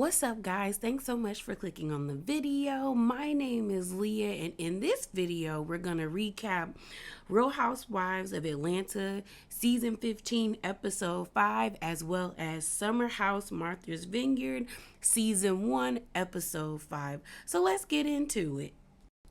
What's up, guys? Thanks so much for clicking on the video. My name is Leah, and in this video, we're going to recap Real Housewives of Atlanta Season 15, Episode 5, as well as Summer House Martha's Vineyard Season 1, Episode 5. So let's get into it.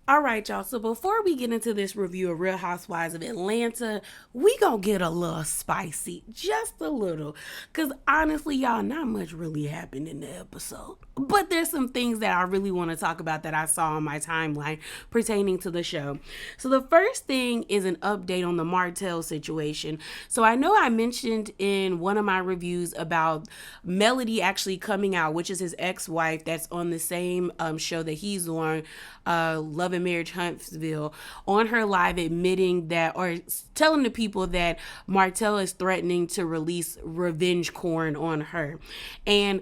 All right, y'all. So before we get into this review of Real Housewives of Atlanta, we gonna get a little spicy, just a little. Because honestly, y'all, not much really happened in the episode. But there's some things that I really want to talk about that I saw on my timeline pertaining to the show. So the first thing is an update on the Martell situation. So I know I mentioned in one of my reviews about Melody actually coming out, which is his ex-wife that's on the same show that he's on, Love and Marriage Huntsville, on her live admitting that, or telling the people that Martell is threatening to release revenge porn on her. And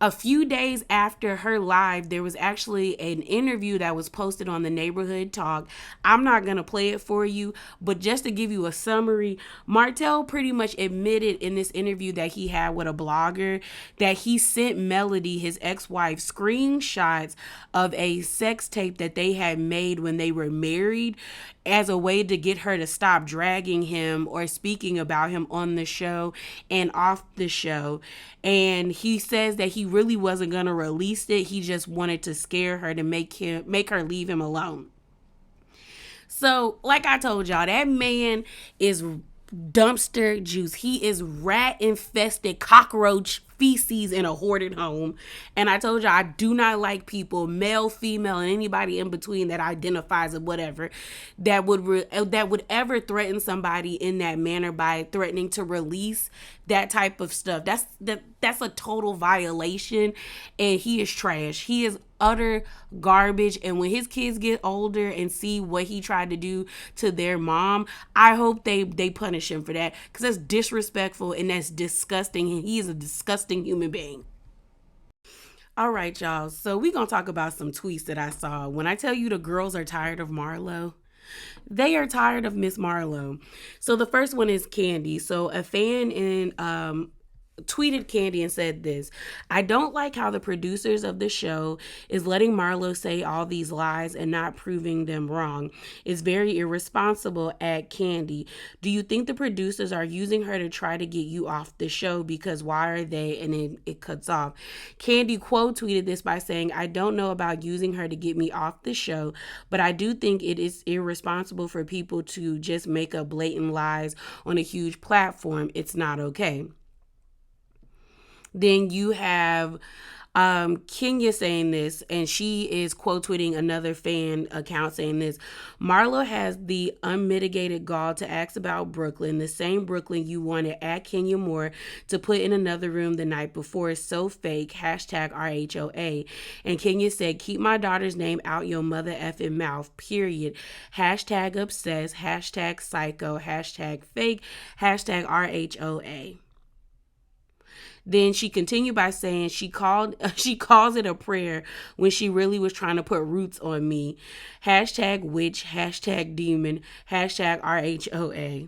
a few days after her live, there was actually an interview that was posted on the Neighborhood Talk. I'm not going to play it for you, but just to give you a summary, Martell pretty much admitted in this interview that he had with a blogger that he sent Melody, his ex-wife, screenshots of a sex tape that they had made when they were married as a way to get her to stop dragging him or speaking about him on the show and off the show. And he says that he really wasn't going to release it. He just wanted to scare her to make her leave him alone. So, like I told y'all, that man is dumpster juice. He is rat infested cockroach feces in a hoarded home. And I told y'all, I do not like people, male, female, and anybody in between that identifies as whatever, that would ever threaten somebody in that manner by threatening to release that type of stuff. That's a total violation, and he is trash. He is utter garbage. And when his kids get older and see what he tried to do to their mom, I hope they punish him for that, because that's disrespectful and that's disgusting, and he is a disgusting human being. All right, y'all. So we're going to talk about some tweets that I saw. When I tell you the girls are tired of Marlo, they are tired of Miss Marlo. So the first one is Candy. So a fan tweeted Candy and said this: "I don't like how the producers of the show is letting Marlo say all these lies and not proving them wrong. It's very irresponsible at Candy. Do you think the producers are using her to try to get you off the show? Because why are they?" And then it cuts off. Candy quote tweeted this by saying, "I don't know about using her to get me off the show, but I do think it is irresponsible for people to just make up blatant lies on a huge platform. It's not okay." Then you have Kenya saying this, and she is quote tweeting another fan account saying this: "Marlo has the unmitigated gall to ask about Brooklyn, the same Brooklyn you wanted at Kenya Moore to put in another room the night before. Is so fake. Hashtag RHOA. And Kenya said, keep my daughter's name out your mother effing mouth, period. Hashtag obsessed. Hashtag psycho. Hashtag fake. Hashtag RHOA. Then she continued by saying she calls it a prayer when she really was trying to put roots on me. Hashtag witch, hashtag demon, hashtag RHOA.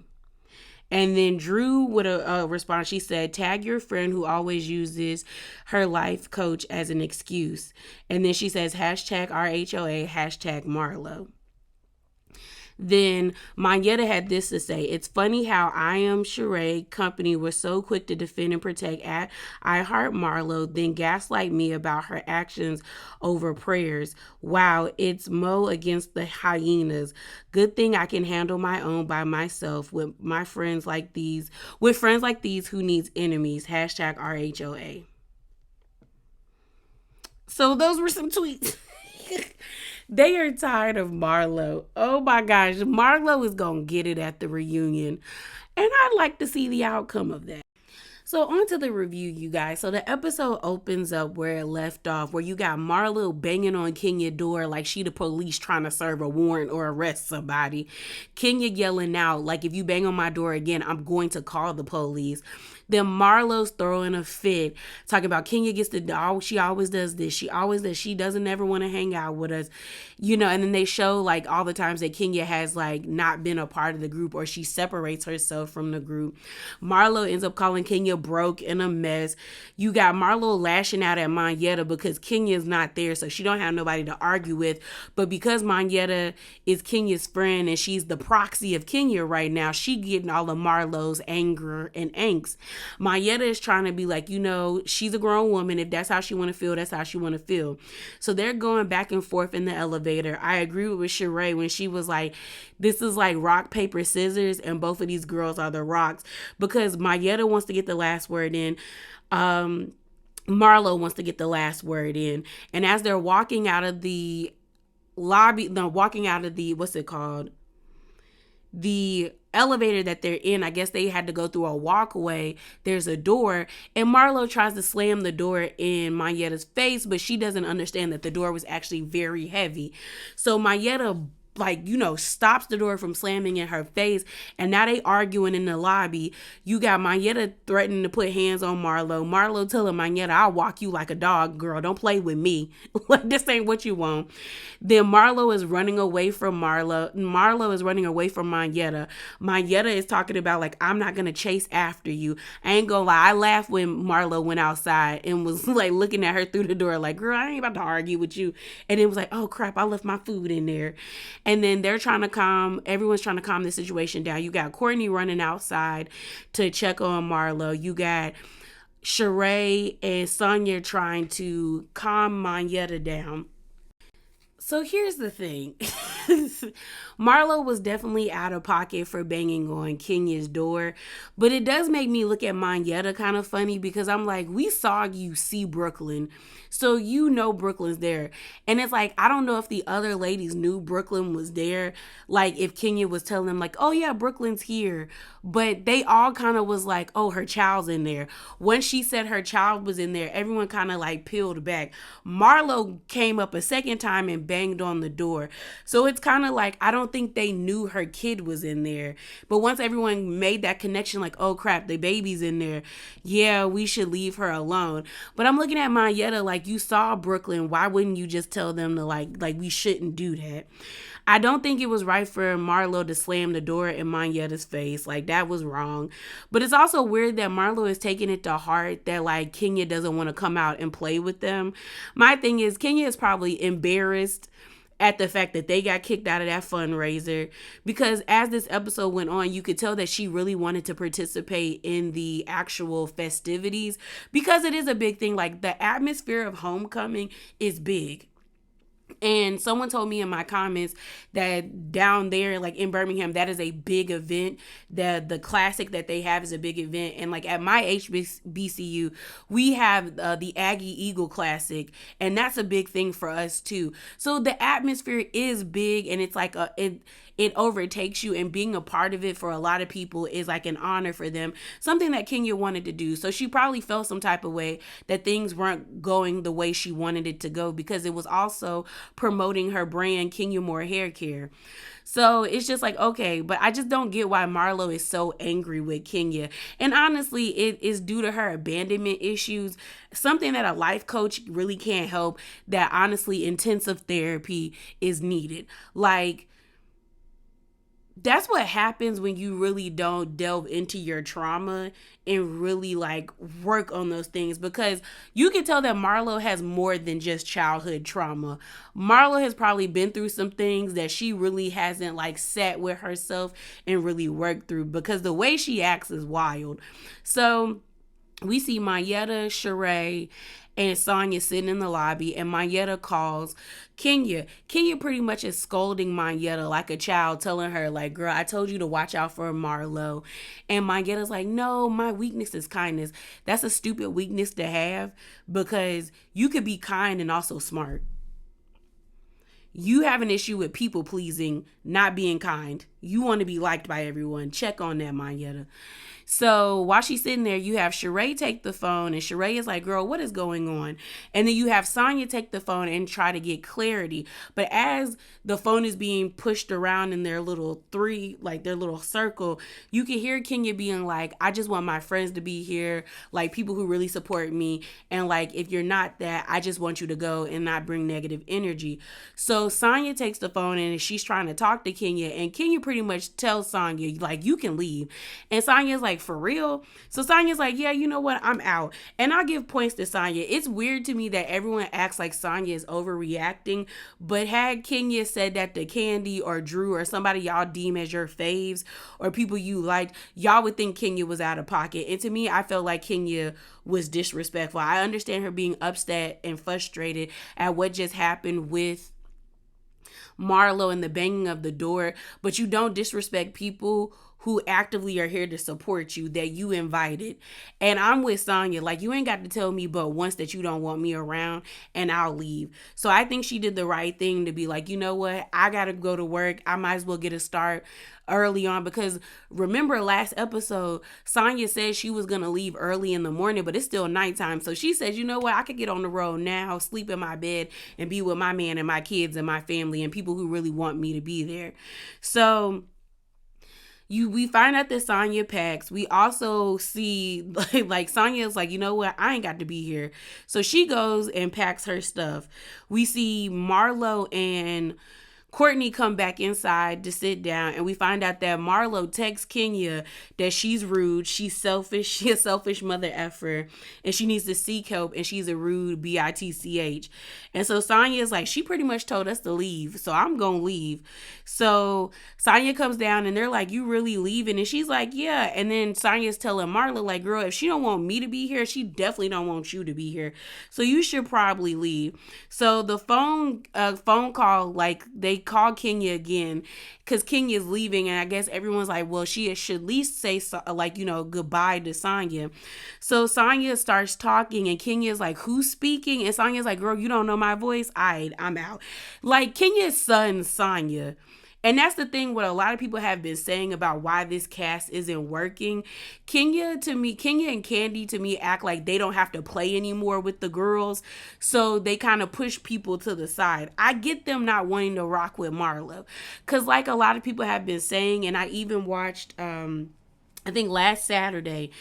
And then Drew with a response. She said, tag your friend who always uses her life coach as an excuse. And then she says, hashtag RHOA, hashtag Marlo. Then Mayetta had this to say: "It's funny how I Am Sheree company was so quick to defend and protect at I Heart Marlo, then gaslight me about her actions over prayers. Wow, it's Mo against the hyenas. Good thing I can handle my own by myself with friends like these who needs enemies. Hashtag RHOA." So those were some tweets. They are tired of Marlo. Oh my gosh, Marlo is going to get it at the reunion. And I'd like to see the outcome of that. So on to the review, you guys. So the episode opens up where it left off, where you got Marlo banging on Kenya's door like she the police trying to serve a warrant or arrest somebody. Kenya yelling out like, if you bang on my door again, I'm going to call the police. Then Marlo's throwing a fit, talking about Kenya gets she always does this. She doesn't ever want to hang out with us. And then they show like all the times that Kenya has like not been a part of the group or she separates herself from the group. Marlo ends up calling Kenya broke and a mess. You got Marlo lashing out at Monyetta because Kenya's not there, so she don't have nobody to argue with. But because Monyetta is Kenya's friend and she's the proxy of Kenya right now, she getting all of Marlo's anger and angst. Monyetta is trying to be like, she's a grown woman. If that's how she want to feel, that's how she want to feel. So they're going back and forth in the elevator. I agree with Sheree when she was like, this is like rock, paper, scissors, and both of these girls are the rocks, because Monyetta wants to get the last word in. Marlo wants to get the last word in. And as they're walking out of the lobby, walking out of the, what's it called? The elevator that they're in, I guess they had to go through a walkway. There's a door, and Marlo tries to slam the door in Monyetta's face, but she doesn't understand that the door was actually very heavy. So Monyetta stops the door from slamming in her face, and now they arguing in the lobby. You got Monyetta threatening to put hands on Marlo. Marlo telling Monyetta, I'll walk you like a dog, girl. Don't play with me. Like, this ain't what you want. Then Marlo is running away from Marlo is running away from Monyetta. Monyetta is talking about, like, I'm not going to chase after you. I ain't gonna lie. I laughed when Marlo went outside and was, like, looking at her through the door, like, girl, I ain't about to argue with you. And it was like, oh, crap, I left my food in there. And then everyone's trying to calm the situation down. You got Courtney running outside to check on Marlo. You got Sheree and Sonya trying to calm Monyetta down. So here's the thing. Marlo was definitely out of pocket for banging on Kenya's door, but it does make me look at Monyetta kind of funny, because I'm like, we saw you see Brooklyn, so Brooklyn's there. And it's like, I don't know if the other ladies knew Brooklyn was there, like if Kenya was telling them like, oh yeah, Brooklyn's here, but they all kind of was like, oh, her child's in there. When she said her child was in there, everyone kind of like peeled back. Marlo came up a second time and banged on the door. So it's kind of like, I don't think they knew her kid was in there. But once everyone made that connection, like, oh crap, the baby's in there, yeah, we should leave her alone. But I'm looking at Monyetta like, you saw Brooklyn, why wouldn't you just tell them to like we shouldn't do that? I don't think it was right for Marlo to slam the door in Monyetta's face. Like, that was wrong. But it's also weird that Marlo is taking it to heart that, like, Kenya doesn't want to come out and play with them. My thing is, Kenya is probably embarrassed at the fact that they got kicked out of that fundraiser, because as this episode went on, you could tell that she really wanted to participate in the actual festivities, because it is a big thing. Like, the atmosphere of homecoming is big. And someone told me in my comments that down there, like in Birmingham, that is a big event. The classic that they have is a big event. And like at my HBCU, we have the Aggie Eagle Classic, and that's a big thing for us too. So the atmosphere is big, and it's like it overtakes you, and being a part of it for a lot of people is like an honor for them, something that Kenya wanted to do. So she probably felt some type of way that things weren't going the way she wanted it to go, because it was also promoting her brand, Kenya Moore Hair Care. So it's just like, okay, but I just don't get why Marlo is so angry with Kenya. And honestly, it is due to her abandonment issues, something that a life coach really can't help, that honestly intensive therapy is needed. Like, that's what happens when you really don't delve into your trauma and really like work on those things, because you can tell that Marlo has more than just childhood trauma. Marlo has probably been through some things that she really hasn't like sat with herself and really worked through, because the way she acts is wild. So we see Monyetta, Sheree, and Sonya sitting in the lobby, and Monyetta calls Kenya. Kenya pretty much is scolding Monyetta like a child, telling her like, girl, I told you to watch out for Marlo. And Monyetta's like, no, my weakness is kindness. That's a stupid weakness to have, because you could be kind and also smart. You have an issue with people pleasing, not being kind. You want to be liked by everyone. Check on that, Mayetta. So while she's sitting there, you have Sheree take the phone, and Sheree is like, girl, what is going on? And then you have Sonya take the phone and try to get clarity. But as the phone is being pushed around in their little their little circle, you can hear Kenya being like, I just want my friends to be here, like people who really support me. And like, if you're not that, I just want you to go and not bring negative energy. So Sonya takes the phone and she's trying to talk to Kenya, and Kenya pretty much tells Sonya, like, you can leave. And Sonya's like, for real? So Sonya's like, yeah, you know what? I'm out. And I'll give points to Sonya. It's weird to me that everyone acts like Sonya is overreacting, but had Kenya said that to Candy or Drew or somebody y'all deem as your faves or people you liked, y'all would think Kenya was out of pocket. And to me, I felt like Kenya was disrespectful. I understand her being upset and frustrated at what just happened with Marlo and the banging of the door, but you don't disrespect people who actively are here to support you, that you invited. And I'm with Sonya. Like, you ain't got to tell me but once that you don't want me around, and I'll leave. So I think she did the right thing to be like, you know what? I got to go to work. I might as well get a start early on, because remember last episode, Sonya said she was going to leave early in the morning, but it's still nighttime. So she said, you know what? I could get on the road now, sleep in my bed, and be with my man and my kids and my family and people who really want me to be there. So we find out that Sonya packs. We also see like Sonya's like, you know what? I ain't got to be here. So she goes and packs her stuff. We see Marlo and Courtney come back inside to sit down, and we find out that Marlo texts Kenya that she's rude, she's selfish, she's a selfish mother effer, and she needs to seek help, and she's a rude bitch. And so Sonya is like, she pretty much told us to leave, so I'm gonna leave. So Sonya comes down, and they're like, you really leaving? And she's like, yeah. And then Sonya's telling Marlo, like, girl, if she don't want me to be here, she definitely don't want you to be here, so you should probably leave. So the phone call, like, they call Kenya again because Kenya's leaving, and I guess everyone's like, well, she should at least say goodbye to Sonya. So Sonya starts talking, and Kenya's like, who's speaking? And Sonya's like, girl, you don't know my voice? I'm out. Like, Kenya's son Sonya. And that's the thing, what a lot of people have been saying about why this cast isn't working. Kenya and Candy to me act like they don't have to play anymore with the girls. So they kind of push people to the side. I get them not wanting to rock with Marlo. Because like a lot of people have been saying, and I even watched, I think last Saturday,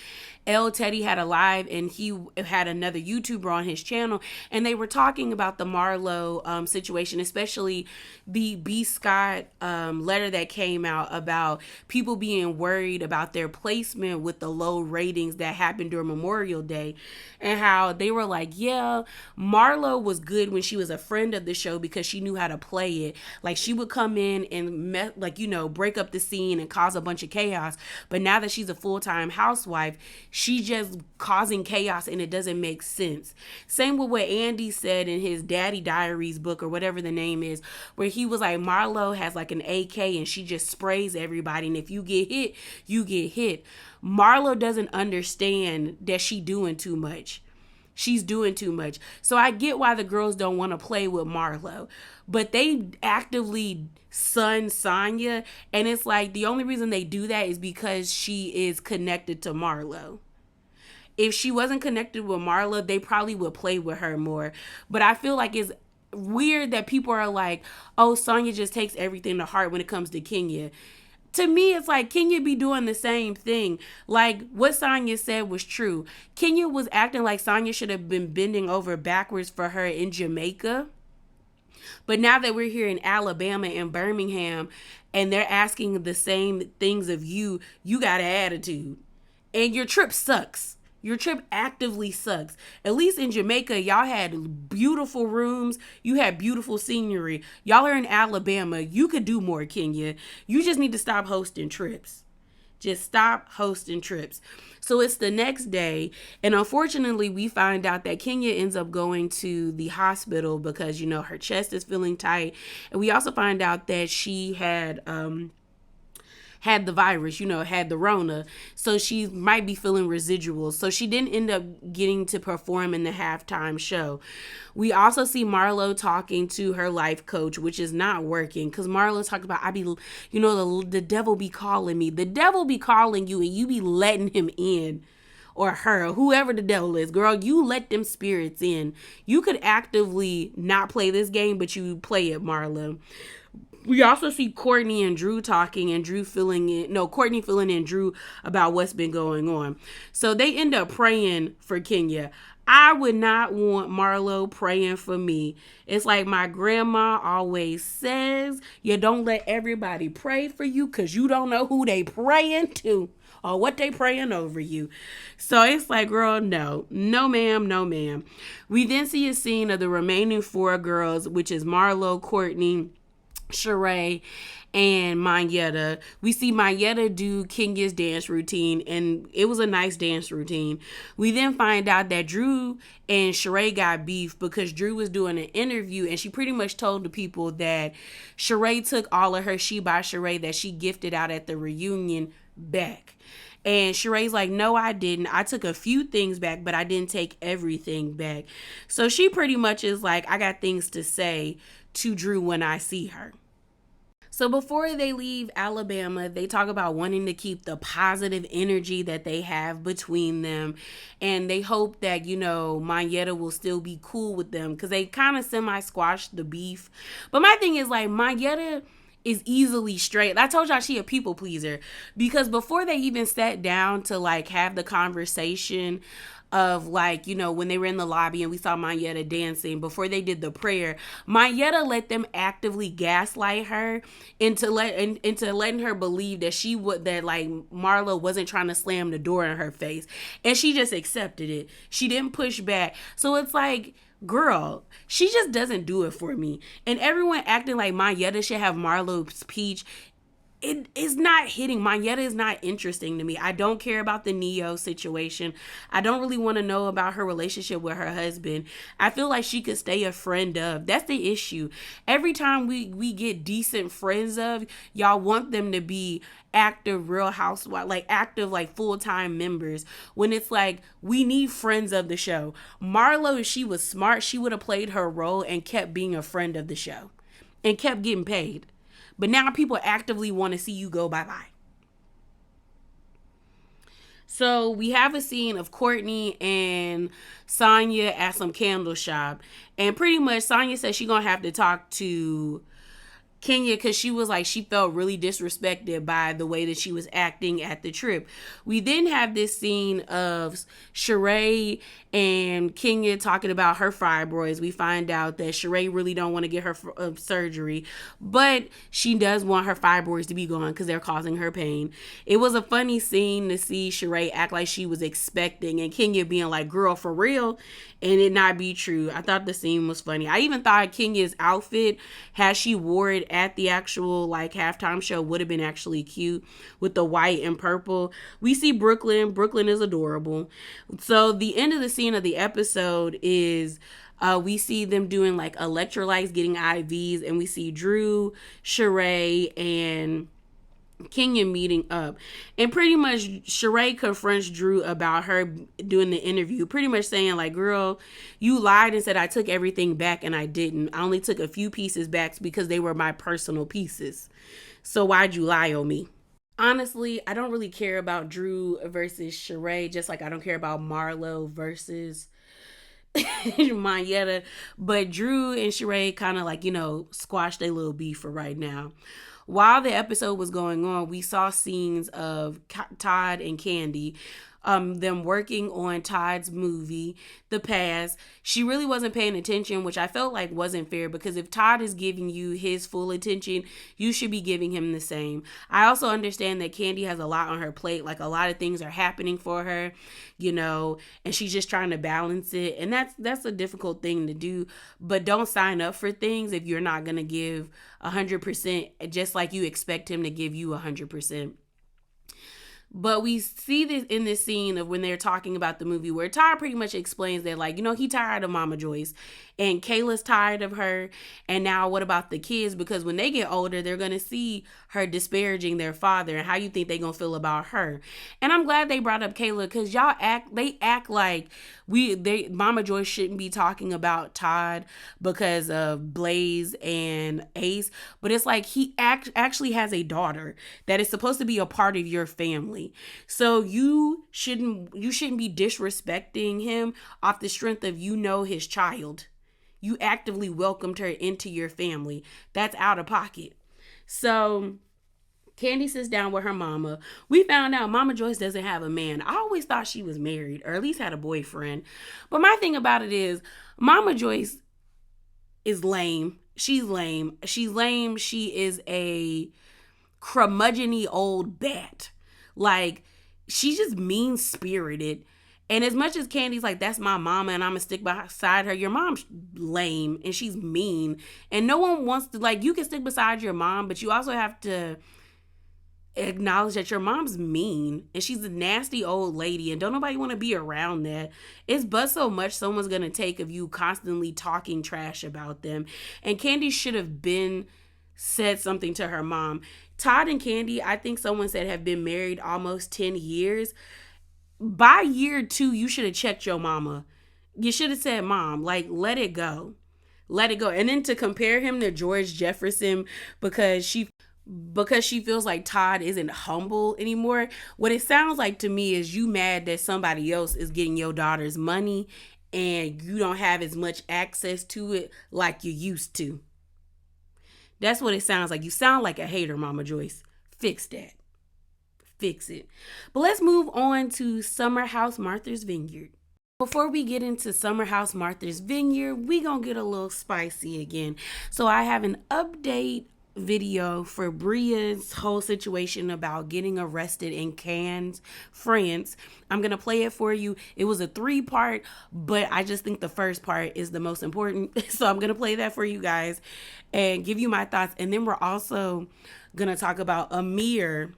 L. Teddy had a live, and he had another YouTuber on his channel, and they were talking about the Marlo situation, especially the B. Scott letter that came out about people being worried about their placement with the low ratings that happened during Memorial Day, and how they were like, yeah, Marlo was good when she was a friend of the show because she knew how to play it. Like, she would come in and break up the scene and cause a bunch of chaos, but now that she's a full-time housewife, she's just causing chaos, and it doesn't make sense. Same with what Andy said in his Daddy Diaries book, or whatever the name is, where he was like, Marlo has like an AK and she just sprays everybody, and if you get hit, you get hit. Marlo doesn't understand that she's doing too much. So I get why the girls don't want to play with Marlo, but they actively son Sonya, and it's like the only reason they do that is because she is connected to Marlo. If she wasn't connected with Marlo, they probably would play with her more. But I feel like it's weird that people are like, oh, Sonya just takes everything to heart when it comes to Kenya. To me, it's like Kenya be doing the same thing. Like, what Sonya said was true. Kenya was acting like Sonya should have been bending over backwards for her in Jamaica. But now that we're here in Alabama and Birmingham, and they're asking the same things of you, you got an attitude. And your trip sucks. Your trip actively sucks. At least in Jamaica, y'all had beautiful rooms. You had beautiful scenery. Y'all are in Alabama. You could do more, Kenya. You just need to stop hosting trips. Just stop hosting trips. So it's the next day, and unfortunately, we find out that Kenya ends up going to the hospital because, her chest is feeling tight. And we also find out that she had had the virus, had the Rona. So she might be feeling residuals. So she didn't end up getting to perform in the halftime show. We also see Marlo talking to her life coach, which is not working because Marlo talked about, the devil be calling me. The devil be calling you and you be letting him in. Or her, whoever the devil is, girl, you let them spirits in. You could actively not play this game, but you play it, Marlo. We also see Courtney and Drew talking and Courtney filling in Drew about what's been going on. So they end up praying for Kenya. I would not want Marlo praying for me. It's like my grandma always says, you don't let everybody pray for you because you don't know who they praying to or what they praying over you. So it's like, girl, no ma'am, no ma'am. We then see a scene of the remaining 4 girls, which is Marlo, Courtney, Sheree, and Mayetta. We see Mayetta do Kenya's dance routine, and it was a nice dance routine. We then find out that Drew and Sheree got beef because Drew was doing an interview, and she pretty much told the people that Sheree took all of her She by Sheree that she gifted out at the reunion back. And Sheree's like, no, I didn't. I took a few things back, but I didn't take everything back. So she pretty much is like, I got things to say to Drew when I see her. So before they leave Alabama, they talk about wanting to keep the positive energy that they have between them. And they hope that, Mayetta will still be cool with them because they kind of semi-squashed the beef. But my thing is like, Mayetta is easily straight. I told y'all she a people pleaser because before they even sat down to like have the conversation of like, when they were in the lobby and we saw Mayetta dancing before they did the prayer, Mayetta let them actively gaslight her into letting her believe that that Marlo wasn't trying to slam the door in her face, and she just accepted it. She didn't push back. So it's like, girl, she just doesn't do it for me. And everyone acting like Mayetta should have Marlo's peach. It is not hitting. Mayetta is not interesting to me. I don't care about the Neo situation. I don't really want to know about her relationship with her husband. I feel like she could stay a friend of. That's the issue. Every time we get decent friends of, y'all want them to be active Real Housewives, active full-time members, when it's like, we need friends of the show. Marlo, if she was smart, she would have played her role and kept being a friend of the show and kept getting paid. But now people actively want to see you go bye-bye. So we have a scene of Courtney and Sonya at some candle shop. And pretty much Sonya says she's going to have to talk to Kenya because she was like, she felt really disrespected by the way that she was acting at the trip. We then have this scene of Sheree and Kenya talking about her fibroids. We find out that Sheree really don't want to get her surgery, but she does want her fibroids to be gone because they're causing her pain. It was a funny scene to see Sheree act like she was expecting and Kenya being like, girl, for real, and it not be true. I thought the scene was funny. I even thought Kenya's outfit, had she wore it at the actual halftime show, would have been actually cute with the white and purple. We see Brooklyn. Brooklyn is adorable. So the end of the scene of the episode is we see them doing electrolytes, getting IVs, and we see Drew, Sheree, and Kenya meeting up. And pretty much Sheree confronts Drew about her doing the interview, pretty much saying girl, you lied and said I took everything back and I didn't. I only took a few pieces back because they were my personal pieces. So why'd you lie on me? Honestly, I don't really care about Drew versus Sheree, just like I don't care about Marlo versus Mayetta. But Drew and Sheree kind of squashed their little beef for right now. While the episode was going on, we saw scenes of Todd and Candy, them working on Todd's movie, The Past. She really wasn't paying attention, which I felt like wasn't fair because if Todd is giving you his full attention, you should be giving him the same. I also understand that Candy has a lot on her plate, a lot of things are happening for her, and she's just trying to balance it. And that's a difficult thing to do, but don't sign up for things if you're not going to give 100%, just like you expect him to give you 100%. But we see this in this scene of when they're talking about the movie where Todd pretty much explains that, he tired of Mama Joyce and Kayla's tired of her. And now what about the kids? Because when they get older, they're going to see her disparaging their father, and how you think they're going to feel about her. And I'm glad they brought up Kayla, because they act like Mama Joyce shouldn't be talking about Todd because of Blaze and Ace. But it's like he actually has a daughter that is supposed to be a part of your family. So you shouldn't be disrespecting him off the strength of his child. You actively welcomed her into your family. That's out of pocket. So Candy sits down with her mama. We found out Mama Joyce doesn't have a man. I always thought she was married, or at least had a boyfriend. But my thing about it is, Mama Joyce is lame. She's lame. She's lame. She is a curmudgeon-y old bat. Like, she's just mean-spirited. And as much as Candy's like, that's my mama and I'm gonna stick beside her, your mom's lame and she's mean. And no one wants to, like, you can stick beside your mom, but you also have to acknowledge that your mom's mean and she's a nasty old lady, and don't nobody want to be around that. It's but so much someone's gonna take of you constantly talking trash about them. And Candy should have said something to her mom. Todd and Candy, I think someone said, have been married almost 10 years. By year 2, you should have checked your mama. You should have said, Mom, like, let it go. Let it go. And then to compare him to George Jefferson because she feels like Todd isn't humble anymore. What it sounds like to me is you mad that somebody else is getting your daughter's money and you don't have as much access to it like you used to. That's what it sounds like. You sound like a hater, Mama Joyce. Fix that. Fix it. But let's move on to Summer House Martha's Vineyard. Before we get into Summer House Martha's Vineyard, we gonna get a little spicy again. So I have an update video for Bria's whole situation about getting arrested in Cannes, France. I'm gonna play it for you. It was a 3-part, but I just think the first part is the most important. So I'm gonna play that for you guys and give you my thoughts. And then we're also gonna talk about Amir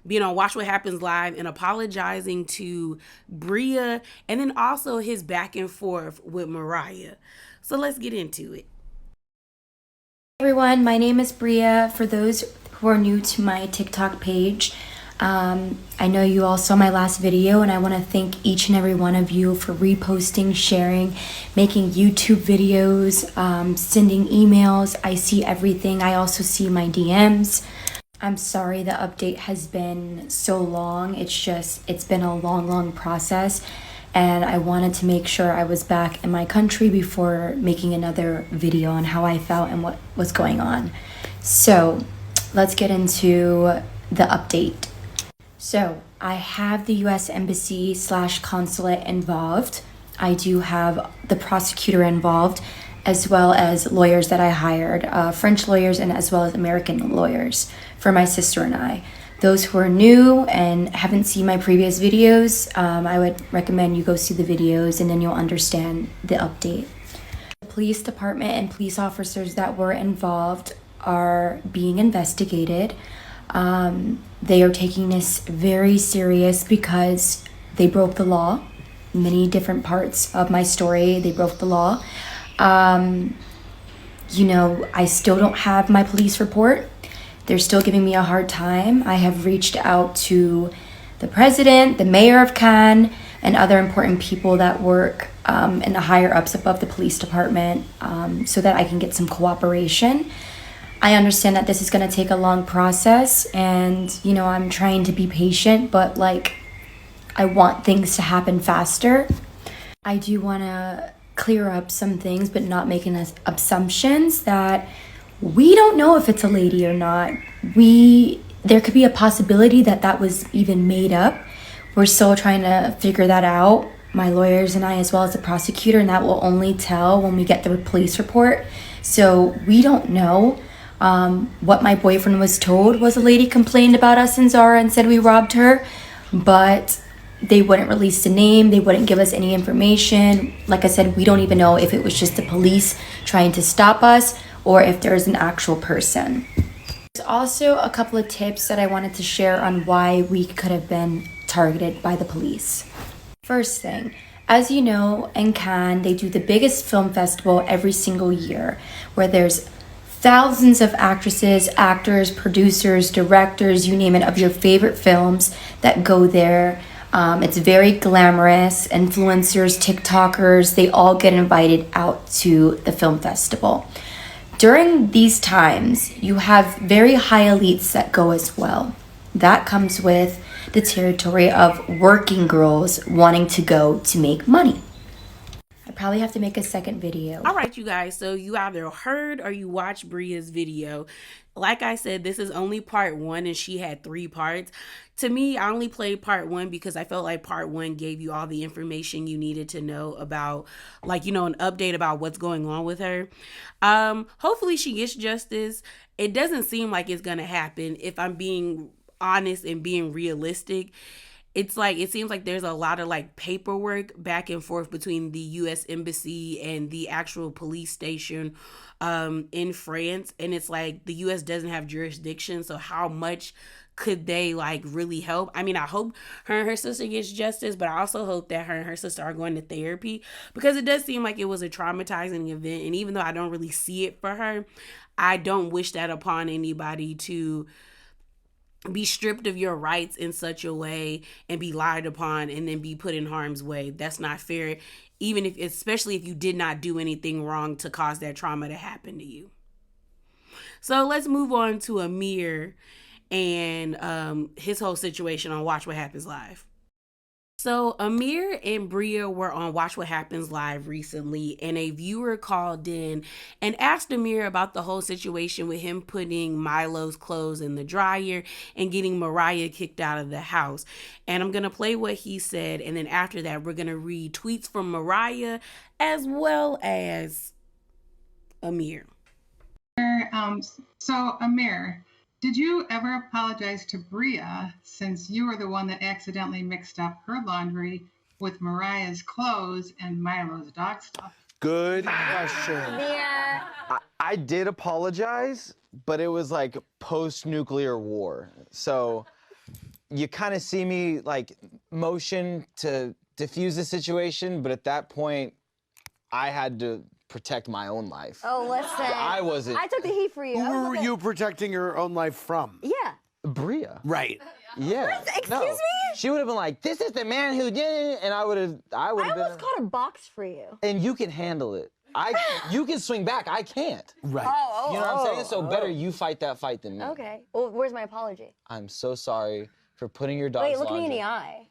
being on Watch What Happens Live and apologizing to Bria, and then also his back and forth with Mariah. So let's get into it. Everyone, my name is Bria. For those who are new to my TikTok page, I know you all saw my last video, and I want to thank each and every one of you for reposting, sharing, making YouTube videos, sending emails. I see everything. I also see my DMs. I'm sorry the update has been so long. It's been a long process, and I wanted to make sure I was back in my country before making another video on how I felt and what was going on. So let's get into the update. So I have the US Embassy / consulate involved. I do have the prosecutor involved, as well as lawyers that I hired, French lawyers and as well as American lawyers for my sister and I. Those who are new and haven't seen my previous videos, I would recommend you go see the videos and then you'll understand the update. The police department and police officers that were involved are being investigated. They are taking this very serious because they broke the law. Many different parts of my story, they broke the law. I still don't have my police report. They're still giving me a hard time. I have reached out to the president, the mayor of Cannes, and other important people that work in the higher ups above the police department so that I can get some cooperation. I understand that this is going to take a long process, and, I'm trying to be patient, but, I want things to happen faster. I do want to clear up some things, but not making assumptions that we don't know if it's a lady or not. There could be a possibility that was even made up. We're still trying to figure that out, my lawyers and I, as well as the prosecutor, and that will only tell when we get the police report. So we don't know. What my boyfriend was told was a lady complained about us in Zara and said we robbed her, but they wouldn't release the name. They wouldn't give us any information. Like I said, we don't even know if it was just the police trying to stop us or if there's an actual person. There's also a couple of tips that I wanted to share on why we could have been targeted by the police. First thing, As you know, in Cannes, they do the biggest film festival every single year, where there's thousands of actresses, actors, producers, directors, you name it, of your favorite films that go there. It's very glamorous. Influencers, TikTokers, they all get invited out to the film festival. During these times, you have very high elites that go as well. That comes with the territory of working girls wanting to go to make money. I probably have to make a second video. All right, you guys. So you either heard or you watched Bria's video. Like I said, this is only part 1 and she had 3 parts. To me, I only played part 1 because I felt like part 1 gave you all the information you needed to know about, like, you know, an update about what's going on with her. Hopefully she gets justice. It doesn't seem like it's going to happen, if I'm being honest and being realistic. It's like, it seems like there's a lot of like paperwork back and forth between the U.S. Embassy and the actual police station in France. And it's like the U.S. doesn't have jurisdiction. So how much could they like really help? I mean, I hope her and her sister gets justice, but I also hope that her and her sister are going to therapy, because it does seem like it was a traumatizing event. And even though I don't really see it for her, I don't wish that upon anybody, to be stripped of your rights in such a way and be lied upon and then be put in harm's way. That's not fair, even if, especially if you did not do anything wrong to cause that trauma to happen to you. So let's move on to Amir and his whole situation on Watch What Happens Live. So Amir and Bria were on Watch What Happens Live recently, and a viewer called in and asked Amir about the whole situation with him putting Milo's clothes in the dryer and getting Mariah kicked out of the house. And I'm going to play what he said, and then after that, we're going to read tweets from Mariah as well as Amir. So Amir, did you ever apologize to Bria, since you were the one that accidentally mixed up her laundry with Mariah's clothes and Milo's dog stuff? Good question. Yeah. I did apologize, but it was like post-nuclear war. So you kind of see me like motion to diffuse the situation, but at that point, I had to protect my own life. Oh, listen. I wasn't. I took the heat for you. Who were you protecting your own life from? Yeah. Bria. Right. Yeah. Excuse me? She would have been like, "This is the man who did it," and I would have been. I almost caught a box for you. And you can handle it. You can swing back. I can't. Right. Oh, You know what I'm saying? So better you fight that fight than me. Okay. Well, where's my apology? I'm so sorry for putting your dog's Wait, look laundry. me in the eye.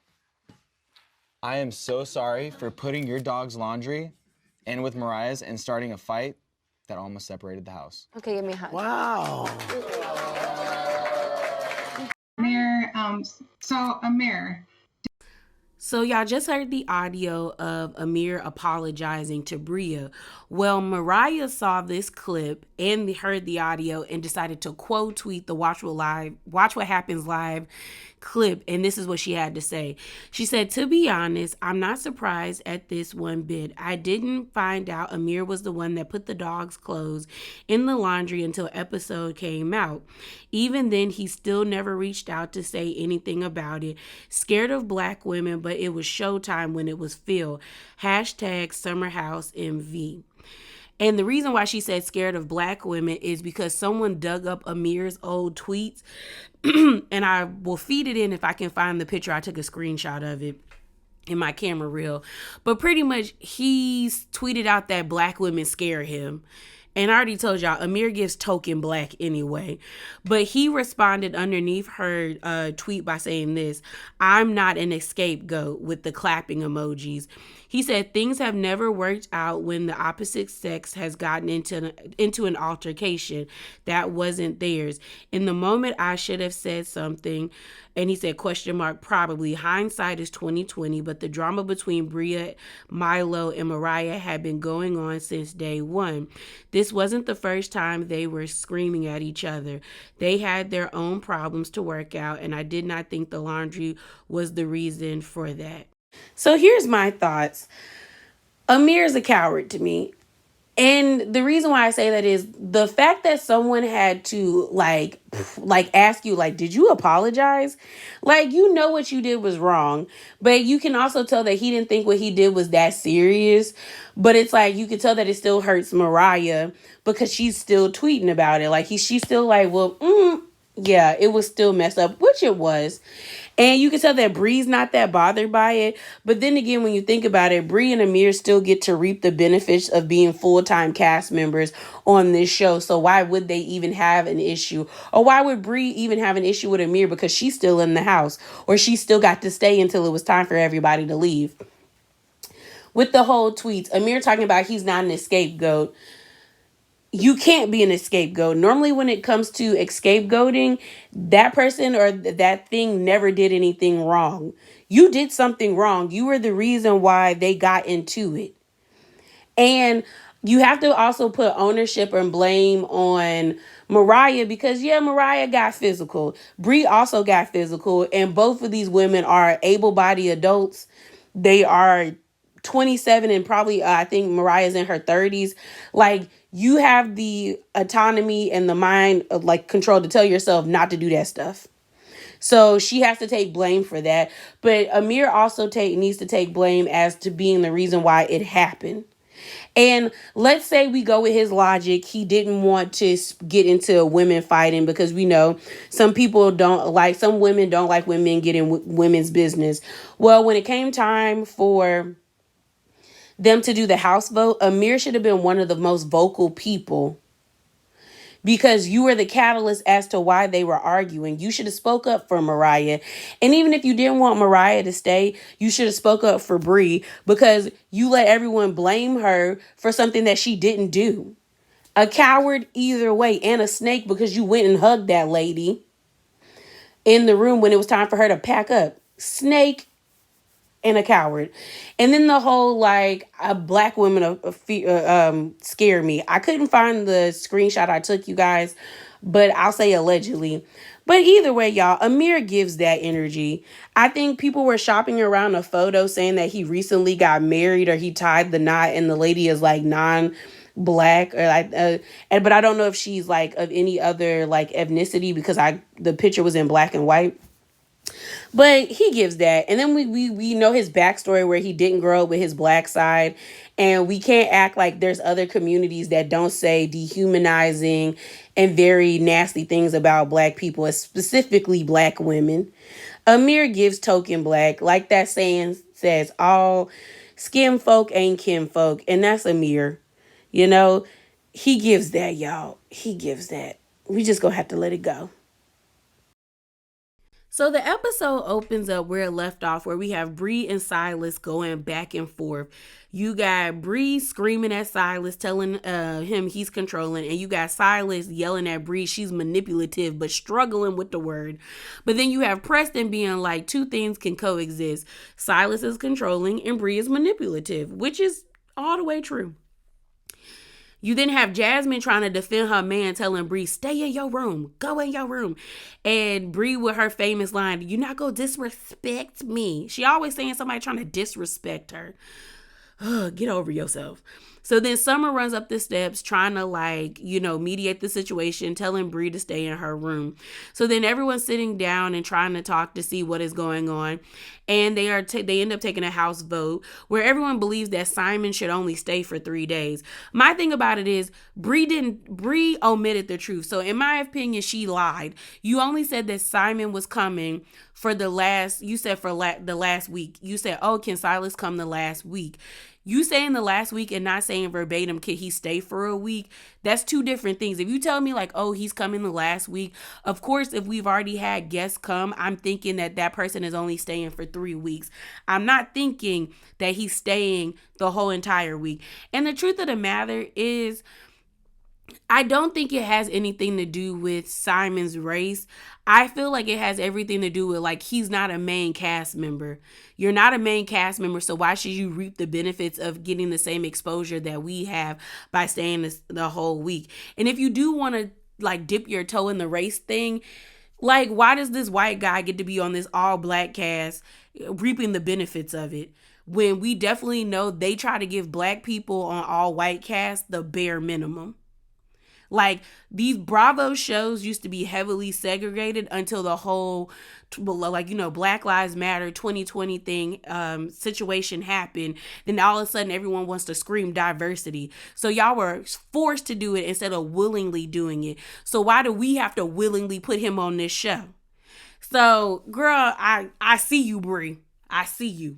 I am so sorry for putting your dog's laundry in with Mariah's and starting a fight that almost separated the house. Okay, give me a hug. Wow. Amir, Amir. So y'all just heard the audio of Amir apologizing to Bria. Well, Mariah saw this clip and heard the audio and decided to quote tweet the Watch What Happens Live clip, and this is what she had to say. She said, "To be honest, I'm not surprised at this one bit. I didn't find out Amir was the one that put the dog's clothes in the laundry until episode came out. Even then, he still never reached out to say anything about it. Scared of black women, but it was showtime when it was Phil. Hashtag SummerHouseMV." And the reason why she said scared of black women is because someone dug up Amir's old tweets, and I will feed it in if I can find the picture. I took a screenshot of it in my camera reel. But pretty much he's tweeted out that black women scare him. And I already told y'all, Amir gives token black anyway. But he responded underneath her tweet by saying this: "I'm not an scapegoat," with the clapping emojis. He said, "Things have never worked out when the opposite sex has gotten into an altercation that wasn't theirs. In the moment, I should have said something." And he said, "probably. Hindsight is 2020, but the drama between Bria, Milo, and Mariah had been going on since day one. This wasn't the first time they were screaming at each other. They had their own problems to work out, and I did not think the laundry was the reason for that." So here's my thoughts. Amir's a coward to me. And the reason why I say that is the fact that someone had to like ask you, like, did you apologize? Like, you know what you did was wrong, but you can also tell that he didn't think what he did was that serious. But it's like, you can tell that it still hurts Mariah because she's still tweeting about it. Like, she's still like, well, yeah, it was still messed up, which it was. And you can tell that Bree's not that bothered by it. But then again, when you think about it, Bree and Amir still get to reap the benefits of being full-time cast members on this show. So why would they even have an issue? Or why would Bree even have an issue with Amir? Because she's still in the house. Or she still got to stay until it was time for everybody to leave. With the whole tweets, Amir talking about he's not an scapegoat. You can't be an scapegoat. Normally when it comes to scapegoating, that person or that thing never did anything wrong. You did something wrong. You were the reason why they got into it. And you have to also put ownership and blame on Mariah because, yeah, Mariah got physical. Bree also got physical. And both of these women are able-bodied adults. They are 27 and probably, I think Mariah's in her 30s. Like, you have the autonomy and the mind of like control to tell yourself not to do that stuff. So she has to take blame for that. But Amir also needs to take blame as to being the reason why it happened. And let's say we go with his logic. He didn't want to get into women fighting because we know some women don't like women getting women's business. Well, when it came time for them to do the house vote, Amir should have been one of the most vocal people because you were the catalyst as to why they were arguing. You should have spoke up for Mariah. And even if you didn't want Mariah to stay, you should have spoke up for Bree because you let everyone blame her for something that she didn't do. A coward either way, and a snake because you went and hugged that lady in the room when it was time for her to pack up. Snake and a coward. And then the whole like a black woman scared me. I couldn't find the screenshot I took, you guys, but I'll say allegedly. But either way, y'all, Amir gives that energy. I think people were shopping around a photo saying that he recently got married or he tied the knot and the lady is like non-black or like but I don't know if she's like of any other like ethnicity because the picture was in black and white. But he gives that. And then we know his backstory where he didn't grow up with his black side. And we can't act like there's other communities that don't say dehumanizing and very nasty things about black people, specifically black women. Amir gives token black. Like that saying says, all skin folk ain't kin folk. And that's Amir. You know, he gives that, y'all. He gives that. We just gonna have to let it go. So the episode opens up where it left off, where we have Bree and Silas going back and forth. You got Bree screaming at Silas, telling him he's controlling, and you got Silas yelling at Bree. She's manipulative, but struggling with the word. But then you have Preston being like, two things can coexist. Silas is controlling and Bree is manipulative, which is all the way true. You then have Jasmine trying to defend her man, telling Bree, stay in your room, go in your room. And Bree with her famous line, you're not going to disrespect me. She always saying somebody trying to disrespect her. Get over yourself. So then Summer runs up the steps trying to mediate the situation, telling Bree to stay in her room. So then everyone's sitting down and trying to talk to see what is going on. And they end up taking a house vote where everyone believes that Simon should only stay for 3 days. My thing about it is Bree omitted the truth. So in my opinion, she lied. You only said that Simon was coming for the last week. You said, oh, can Silas come the last week? You saying the last week and not saying verbatim, can he stay for a week? That's two different things. If you tell me like, oh, he's coming the last week, of course, if we've already had guests come, I'm thinking that person is only staying for 3 weeks. I'm not thinking that he's staying the whole entire week. And the truth of the matter is, I don't think it has anything to do with Simon's race. I feel like it has everything to do with like, he's not a main cast member. You're not a main cast member, so why should you reap the benefits of getting the same exposure that we have by staying the whole week? And if you do want to like dip your toe in the race thing, like why does this white guy get to be on this all black cast reaping the benefits of it? when we definitely know they try to give black people on all white cast the bare minimum. Like, these Bravo shows used to be heavily segregated until the whole, like, Black Lives Matter 2020 thing situation happened. Then all of a sudden, everyone wants to scream diversity. So y'all were forced to do it instead of willingly doing it. So why do we have to willingly put him on this show? So, girl, I see you, Brie. I see you.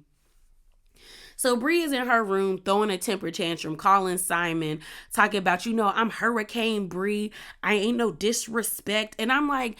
So Bree is in her room throwing a temper tantrum, calling Simon, talking about, I'm Hurricane Bree. I ain't no disrespect. And I'm like,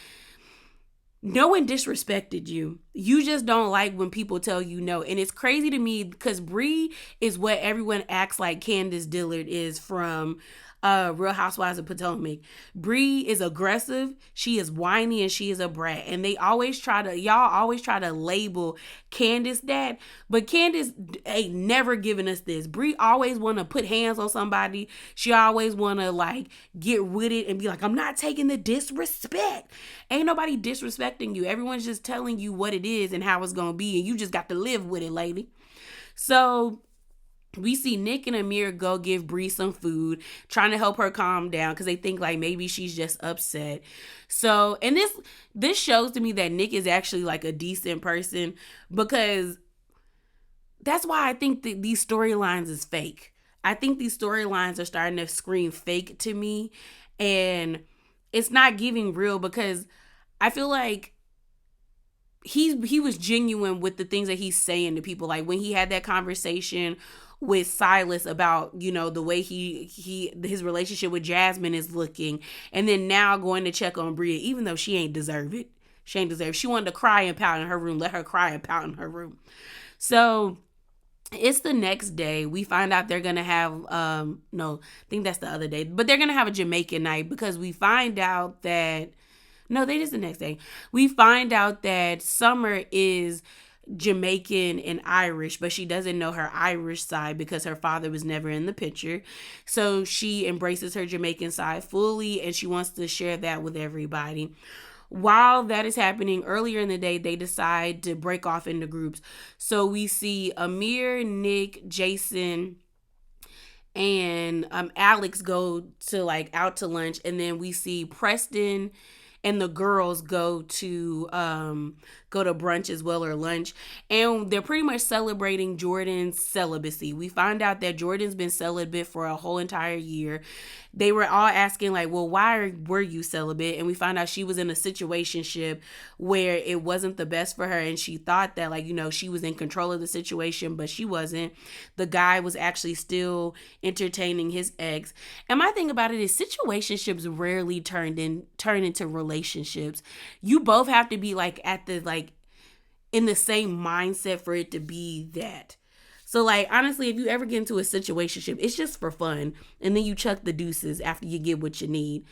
no one disrespected you. You just don't like when people tell you no. And it's crazy to me because Bree is what everyone acts like Candace Dillard is from Real Housewives of Potomac. Bree is aggressive, she is whiny, and she is a brat. And y'all always try to label Candace that, but Candace ain't never given us this. Bree always want to put hands on somebody. She always want to like get with it and be like, I'm not taking the disrespect. Ain't nobody disrespecting you. Everyone's just telling you what it is and how it's gonna be, and you just got to live with it, lady. So we see Nick and Amir go give Bree some food, trying to help her calm down because they think like maybe she's just upset. So, and this shows to me that Nick is actually like a decent person, because that's why I think that these storylines is fake. I think these storylines are starting to scream fake to me, and it's not giving real, because I feel like he was genuine with the things that he's saying to people. Like when he had that conversation with Silas about, the way his relationship with Jasmine is looking, and then now going to check on Bria, even though she ain't deserve it. She ain't deserve it. She wanted to cry and pout in her room. Let her cry and pout in her room. So it's the next day. We find out they're gonna have no, I think that's the other day, but they're gonna have a Jamaican night, because we find out that that is the next day. We find out that Summer is Jamaican and Irish, but she doesn't know her Irish side because her father was never in the picture. So she embraces her Jamaican side fully, and she wants to share that with everybody. While that is happening, earlier in the day, they decide to break off into groups. So we see Amir, Nick, Jason, and Alex go to out to lunch, and then we see Preston and the girls go to brunch as well, or lunch, and they're pretty much celebrating Jordan's celibacy. We find out that Jordan's been celibate for a whole entire year. They were all asking well, why were you celibate? And we found out she was in a situationship where it wasn't the best for her, and she thought that she was in control of the situation, but she wasn't. The guy was actually still entertaining his ex. And my thing about it is situationships rarely turn into relationships. You both have to be in the same mindset for it to be that. So honestly, if you ever get into a situationship, it's just for fun, and then you chuck the deuces after you get what you need.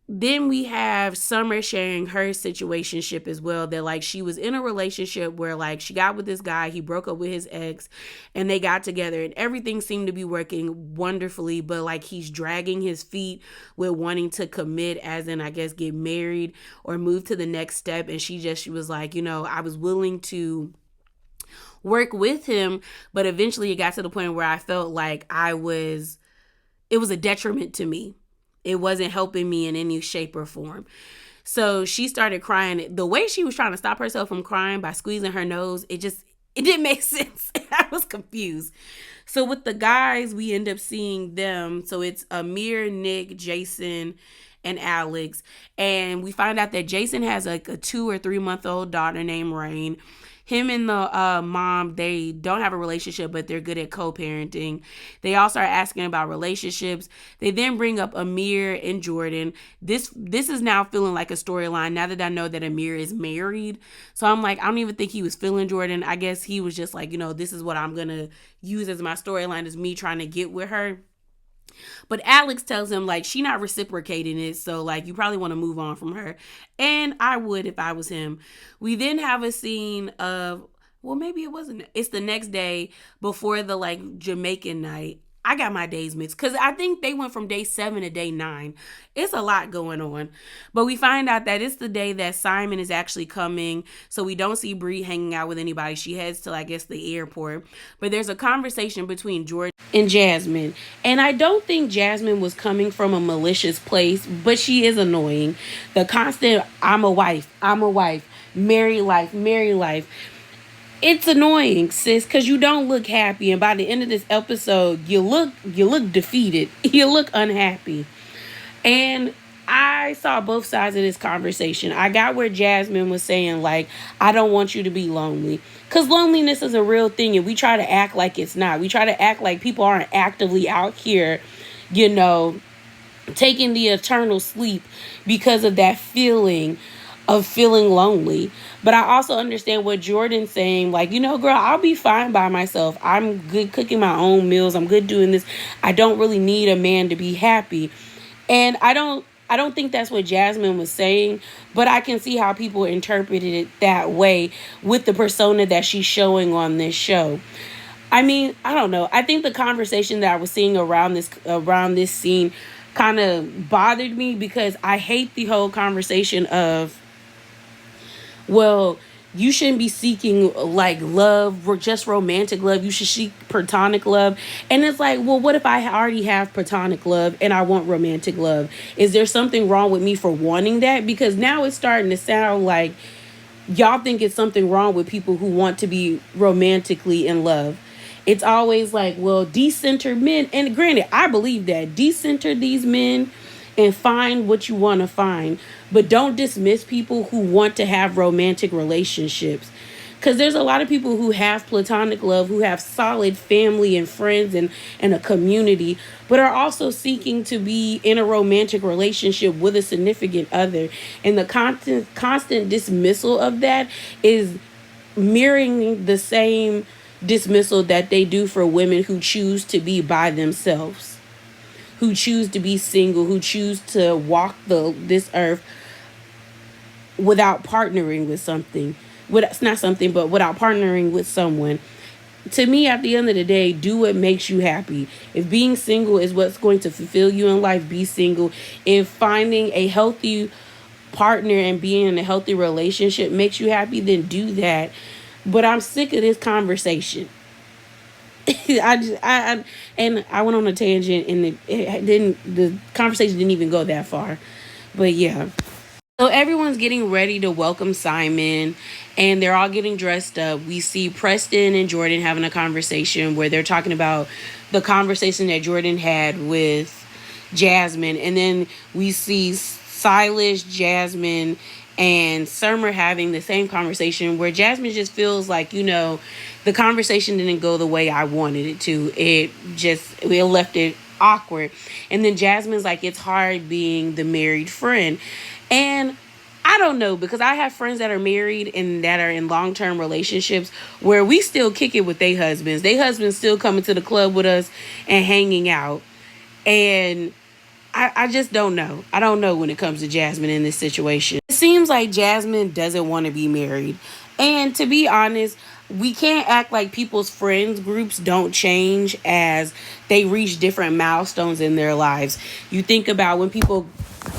Then we have Summer sharing her situationship as well, that she was in a relationship where she got with this guy, he broke up with his ex, and they got together, and everything seemed to be working wonderfully, but he's dragging his feet with wanting to commit, as in I guess get married or move to the next step. And she was like, I was willing to work with him, but eventually it got to the point where I felt like it was a detriment to me. It wasn't helping me in any shape or form. So she started crying. The way she was trying to stop herself from crying by squeezing her nose, it didn't make sense. I was confused. So with the guys, we end up seeing them. So it's Amir, Nick, Jason, and Alex. And we find out that Jason has a 2 or 3 month old daughter named Rain. Him and the mom, they don't have a relationship, but they're good at co-parenting. They all start asking about relationships. They then bring up Amir and Jordan. This is now feeling like a storyline now that I know that Amir is married. So I'm I don't even think he was feeling Jordan. I guess he was just this is what I'm going to use as my storyline, is me trying to get with her. But Alex tells him she not reciprocating it, so you probably want to move on from her. And I would if I was him. We then have a scene of, well, maybe it wasn't. It's the next day before the Jamaican night. I got my days mixed because I think they went from day 7 to day 9. It's a lot going on. But we find out that it's the day that Simon is actually coming. So we don't see Bree hanging out with anybody. She heads to, I guess, the airport. But there's a conversation between Jordan and Jasmine. And I don't think Jasmine was coming from a malicious place, but she is annoying. The constant, I'm a wife, married life. It's annoying, sis, because you don't look happy, and by the end of this episode, you look defeated. You look unhappy. And I saw both sides of this conversation. I got where Jasmine was saying, like, I don't want you to be lonely. Because loneliness is a real thing, and we try to act like it's not. We try to act like people aren't actively out here, taking the eternal sleep because of that feeling of feeling lonely. But I also understand what Jordan's saying, like, girl, I'll be fine by myself. I'm good cooking my own meals. I'm good doing this. I don't really need a man to be happy. And I don't think that's what Jasmine was saying, but I can see how people interpreted it that way with the persona that she's showing on this show. I mean, I don't know. I think the conversation that I was seeing around this scene kind of bothered me because I hate the whole conversation of, well, you shouldn't be seeking like love or just romantic love. You should seek platonic love. And it's like, well, what if I already have platonic love and I want romantic love? Is there something wrong with me for wanting that? Because now it's starting to sound like y'all think it's something wrong with people who want to be romantically in love. It's always like, well, decenter men. And granted, I believe that. Decenter these men and find what you want to find. But don't dismiss people who want to have romantic relationships. Because there's a lot of people who have platonic love, who have solid family and friends and a community, but are also seeking to be in a romantic relationship with a significant other. And the constant dismissal of that is mirroring the same dismissal that they do for women who choose to be by themselves, who choose to be single, who choose to walk this earth without partnering with something. Without partnering with someone. To me, at the end of the day, do what makes you happy. If being single is what's going to fulfill you in life, be single. If finding a healthy partner and being in a healthy relationship makes you happy, then do that. But I'm sick of this conversation. I went on a tangent and the conversation didn't even go that far. But yeah. So everyone's getting ready to welcome Simon and they're all getting dressed up. We see Preston and Jordan having a conversation where they're talking about the conversation that Jordan had with Jasmine. And then we see Silas, Jasmine, and Summer having the same conversation where Jasmine just feels like, the conversation didn't go the way I wanted it to. It left it awkward. And then Jasmine's like, it's hard being the married friend. And I don't know, because I have friends that are married and that are in long-term relationships where we still kick it with their husbands. Their husbands still coming to the club with us and hanging out. And I just don't know. I don't know when it comes to Jasmine in this situation. It seems like Jasmine doesn't want to be married. And to be honest, we can't act like people's friends groups don't change as they reach different milestones in their lives. You think about when people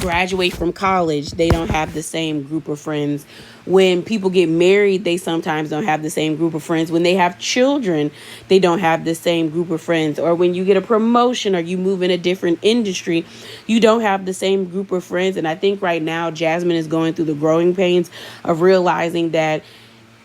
graduate from college, they don't have the same group of friends. When people get married, they sometimes don't have the same group of friends. When they have children, they don't have the same group of friends. Or when you get a promotion or you move in a different industry, you don't have the same group of friends. And I think right now, Jasmine is going through the growing pains of realizing that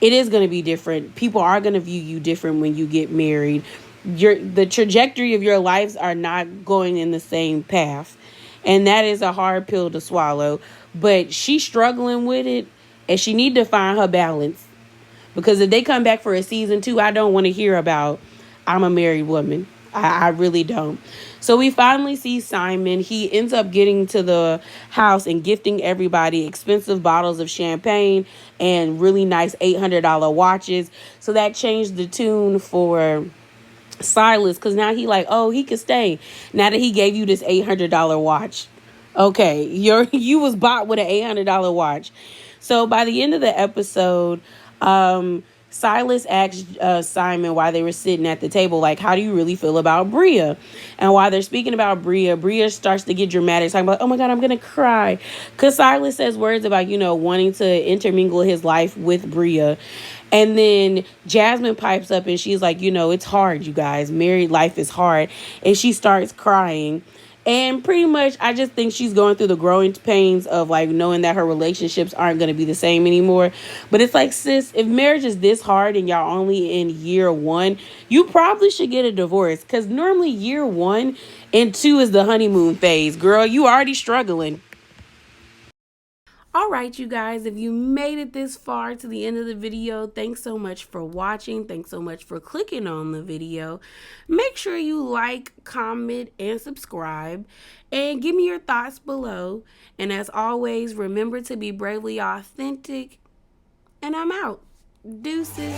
it is going to be different. People are going to view you different when you get married. The trajectory of your lives are not going in the same path. And that is a hard pill to swallow. But she's struggling with it. And she need to find her balance. Because if they come back for a season 2, I don't want to hear about I'm a married woman. I really don't. So we finally see Simon. He ends up getting to the house and gifting everybody expensive bottles of champagne and really nice $800 watches. So that changed the tune for Silas, because now he could stay now that he gave you this $800 watch. Okay, you was bought with an $800 watch. So by the end of the episode, Silas asked Simon while they were sitting at the table, like, how do you really feel about Bria? And while they're speaking about Bria starts to get dramatic, talking about, oh my God, I'm going to cry. Because Silas says words about, wanting to intermingle his life with Bria. And then Jasmine pipes up and she's like, it's hard, you guys. Married life is hard. And she starts crying. And pretty much, I just think she's going through the growing pains of, like, knowing that her relationships aren't going to be the same anymore. But it's like, sis, if marriage is this hard and y'all only in year 1, you probably should get a divorce. Because normally year 1 and 2 is the honeymoon phase. Girl, you already struggling. All right, you guys, if you made it this far to the end of the video, thanks so much for watching. Thanks so much for clicking on the video. Make sure you like, comment, and subscribe. And give me your thoughts below. And as always, remember to be bravely authentic. And I'm out. Deuces.